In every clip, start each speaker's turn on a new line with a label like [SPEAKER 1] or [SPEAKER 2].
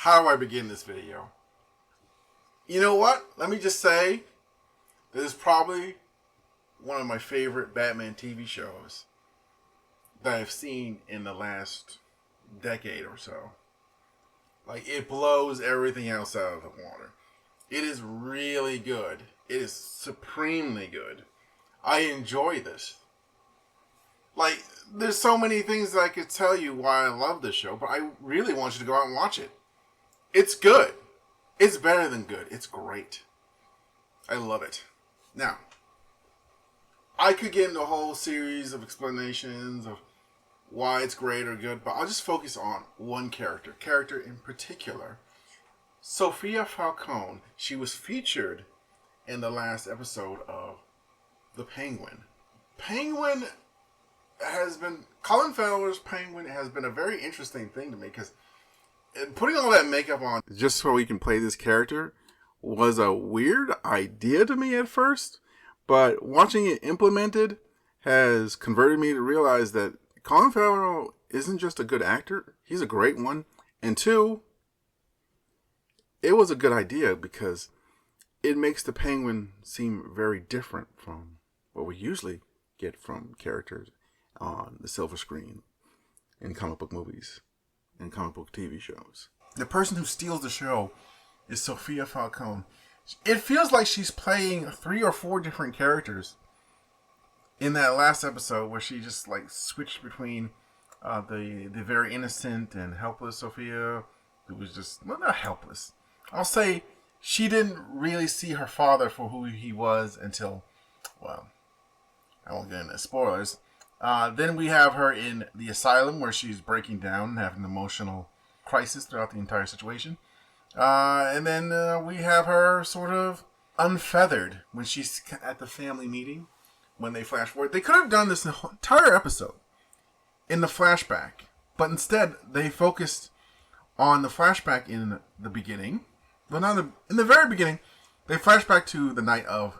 [SPEAKER 1] How do I begin this video? You know what? Let me just say, this is probably one of my favorite Batman TV shows that I've seen in the last decade or so. Like, it blows everything else out of the water. It is really good. It is supremely good. I enjoy this. Like, there's so many things that I could tell you why I love this show, but I really want you to go out and watch it. It's good. It's better than good. It's great. I love it. Now, I could get into a whole series of explanations of why it's great or good, but I'll just focus on one character in particular. Sophia Falcone. She was featured in the last episode of The Penguin. Colin Farrell's Penguin has been a very interesting thing to me because putting all that makeup on just so he can play this character was a weird idea to me at first, but watching it implemented has converted me to realize that Colin Farrell isn't just a good actor, he's a great one. And two, it was a good idea because it makes the Penguin seem very different from what we usually get from characters on the silver screen in comic book movies and comic book TV shows. The person who steals the show is Sophia Falcone. It feels like she's playing 3 or 4 different characters in that last episode where she just like switched between the very innocent and helpless Sophia, who was just, well, not helpless. I'll say she didn't really see her father for who he was until, well, I won't get into spoilers. Then we have her in the asylum where she's breaking down and having an emotional crisis throughout the entire situation. And then we have her sort of unfeathered when she's at the family meeting when they flash forward. They could have done this entire episode in the flashback, but instead they focused on the flashback in the beginning. Well, not in the very beginning, they flash back to the night of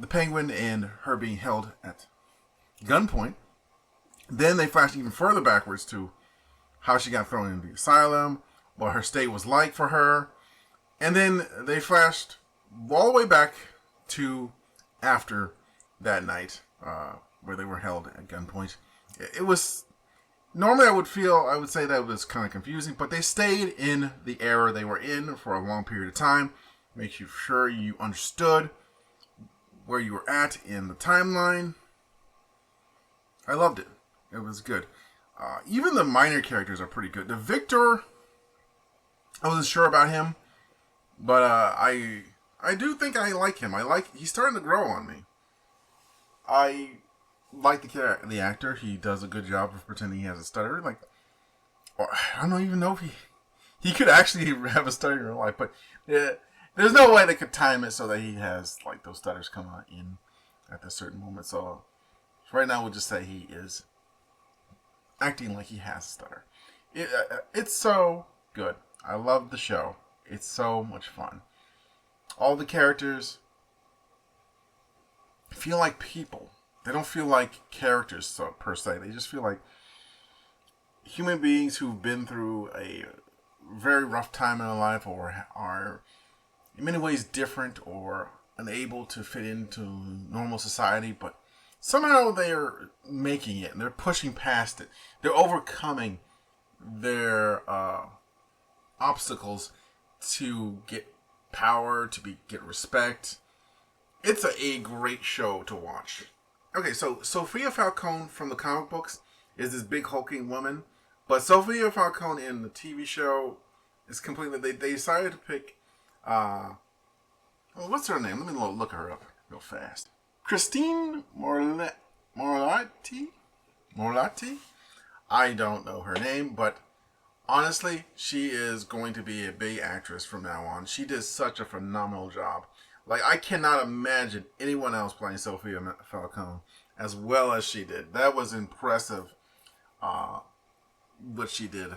[SPEAKER 1] the Penguin and her being held at gunpoint. Then they flashed even further backwards to how she got thrown into the asylum, what her stay was like for her. And then they flashed all the way back to after that night where they were held at gunpoint. It was, normally I would say that it was kind of confusing, but they stayed in the era they were in for a long period of time. Make you sure you understood where you were at in the timeline. I loved it. It was good. Even the minor characters are pretty good. The Victor, I wasn't sure about him, but I do think I like him. He's starting to grow on me. I like the actor. He does a good job of pretending he has a stutter. Like, I don't even know if he could actually have a stutter in real life, but there's no way they could time it so that he has like those stutters come out in at a certain moment. So right now we'll just say he is acting like he has a stutter. It's so good. I love the show. It's so much fun. All the characters feel like people. They don't feel like characters per se. They just feel like human beings who've been through a very rough time in their life or are in many ways different or unable to fit into normal society, but somehow they're making it and they're pushing past it. They're overcoming their obstacles to get power, get respect. It's a great show to watch. Okay, so Sophia Falcone from the comic books is this big hulking woman, but Sophia Falcone in the TV show is completely. They decided to pick. What's her name? Let me look her up real fast. Christine Morlatti? I don't know her name, but honestly, she is going to be a big actress from now on. She did such a phenomenal job. Like, I cannot imagine anyone else playing Sophia Falcone as well as she did. That was impressive, what she did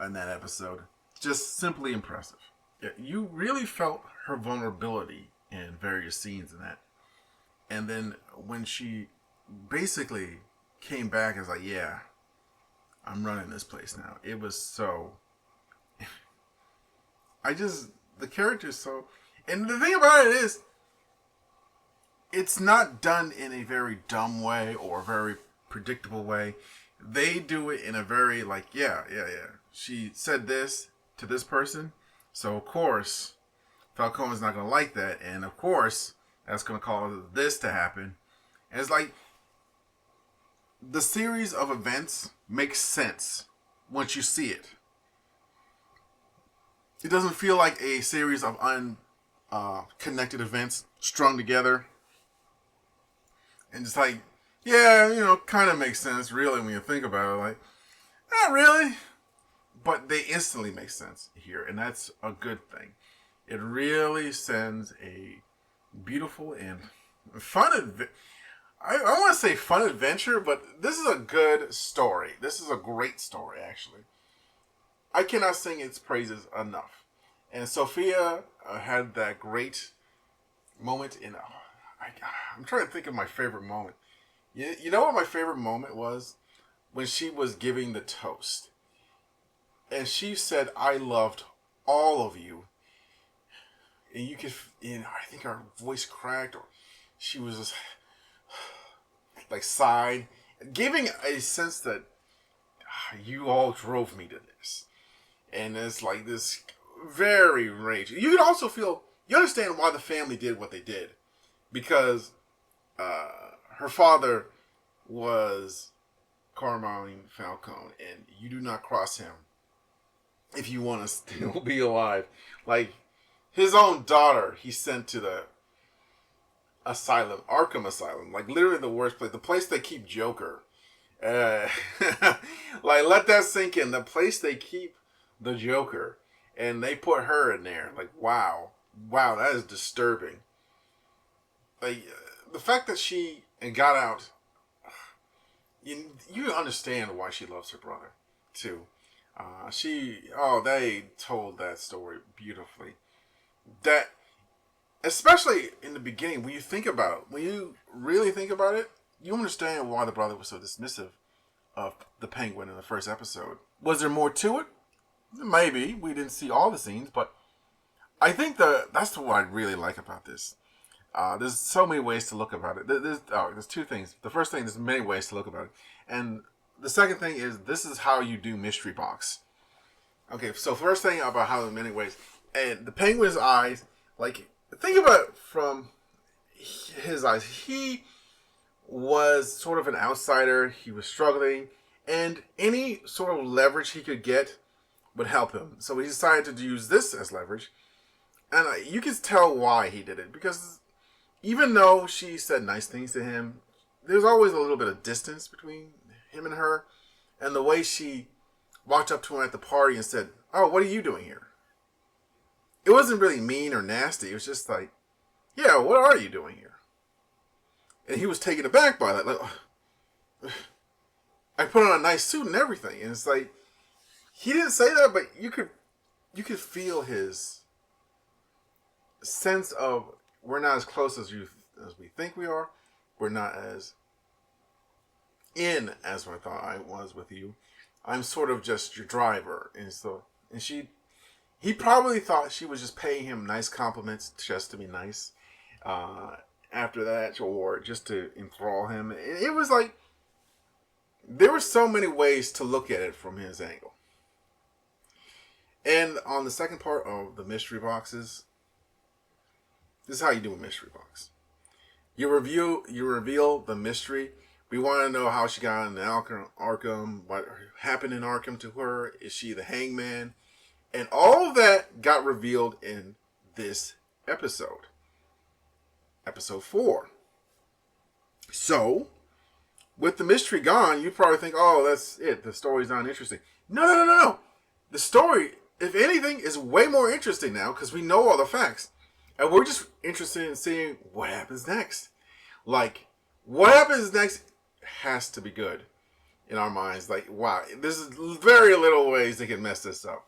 [SPEAKER 1] in that episode. Just simply impressive. Yeah, you really felt her vulnerability in various scenes in that. And then when she basically came back as like, yeah, I'm running this place now. It was so the character is so, and the thing about it is, it's not done in a very dumb way or a very predictable way. They do it in a very like, yeah. She said this to this person, so of course Falcone's not going to like that, and of course that's going to cause this to happen. And it's like the series of events makes sense once you see it. It doesn't feel like a series of unconnected events strung together. And just like, yeah, kind of makes sense, really, when you think about it. Like, not really. But they instantly make sense here, and that's a good thing. It really sends a beautiful and fun I want to say fun adventure, but this is a good story. This is a great story, actually. I cannot sing its praises enough. And Sophia had that great moment in... I'm trying to think of my favorite moment. You know what my favorite moment was? When she was giving the toast. And she said, I loved all of you. And you could... I think her voice cracked, or she was just... like sighed, giving a sense that you all drove me to this. And it's like this very raging. You can also feel, you understand why the family did what they did. Because her father was Carmine Falcone, and you do not cross him if you want to still be alive. Like, his own daughter, he sent to the asylum, Arkham Asylum, like literally the worst place, the place they keep Joker. Like, let that sink in. The place they keep the Joker, and they put her in there. Like, wow, that is disturbing. Like, the fact that she got out, you understand why she loves her brother too. They told that story beautifully. That. Especially in the beginning, when you think about it, when you really think about it, you understand why the brother was so dismissive of the Penguin in the first episode. Was there more to it? Maybe. We didn't see all the scenes, but I think that's what I really like about this. There's so many ways to look about it. There's two things. The first thing, there's many ways to look about it. And the second thing is, this is how you do Mystery Box. Okay, so first thing about how in many ways, and the Penguin's eyes, like... Think about it from his eyes. He was sort of an outsider. He was struggling. And any sort of leverage he could get would help him. So he decided to use this as leverage. And you can tell why he did it. Because even though she said nice things to him, there's always a little bit of distance between him and her. And the way she walked up to him at the party and said, "Oh, what are you doing here?" It wasn't really mean or nasty. It was just like, yeah, what are you doing here? And he was taken aback by that. Like, I put on a nice suit and everything. And it's like, he didn't say that, but you could feel his sense of, we're not as close as we think we are. We're not as in as I thought I was with you. I'm sort of just your driver. He probably thought she was just paying him nice compliments just to be nice after that, or just to enthrall him. It was like, there were so many ways to look at it from his angle. And on the second part of the mystery boxes, this is how you do a mystery box. You reveal the mystery. We want to know how she got into Arkham, what happened in Arkham to her. Is she the hangman? And all of that got revealed in this episode. Episode 4. So, with the mystery gone, you probably think, oh, that's it. The story's not interesting. No. The story, if anything, is way more interesting now because we know all the facts. And we're just interested in seeing what happens next. Like, what happens next has to be good in our minds. Like, wow, there's very little ways they can mess this up.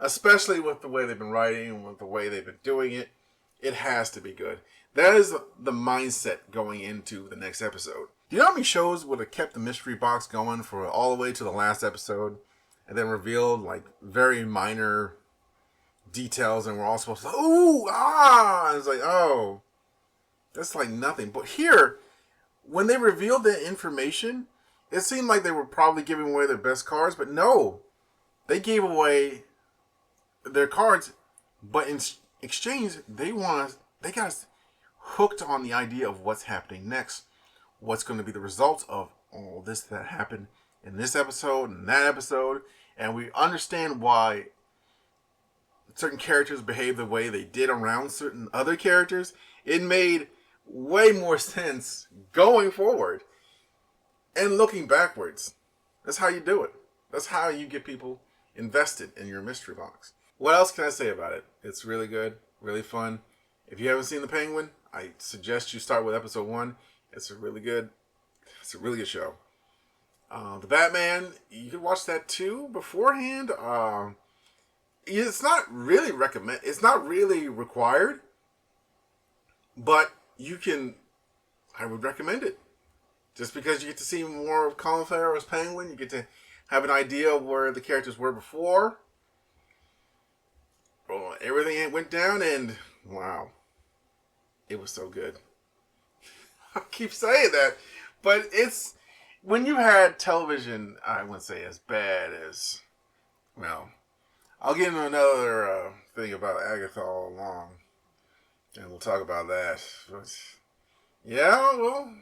[SPEAKER 1] Especially with the way they've been writing and with the way they've been doing it. It has to be good. That is the mindset going into the next episode. Do you know how many shows would have kept the mystery box going for all the way to the last episode and then revealed like very minor details, and we're all supposed to, ooh, ah, and it's like, oh, that's like nothing. But here, when they revealed the information, it seemed like they were probably giving away their best cards, but no, they gave away their cards, but in exchange, they got us hooked on the idea of what's happening next, what's going to be the results of all this that happened in this episode and that episode, and we understand why certain characters behave the way they did around certain other characters. It made way more sense going forward and looking backwards. That's how you do it. That's how you get people invested in your mystery box. What else can I say about it? It's really good, really fun. If you haven't seen The Penguin, I suggest you start with episode 1. It's a really good show. The Batman, you can watch that too beforehand. It's not really it's not really required, but I would recommend it. Just because you get to see more of Colin Farrell's Penguin, you get to have an idea of where the characters were before. Well, everything went down, and wow, it was so good. I keep saying that, but it's when you had television, I wouldn't say as bad as, well, I'll get into another thing about Agatha all along, and we'll talk about that. But yeah, well,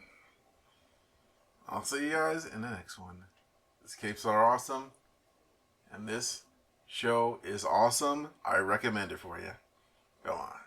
[SPEAKER 1] I'll see you guys in the next one. These capes are awesome, and this show is awesome. I recommend it for you. Go on.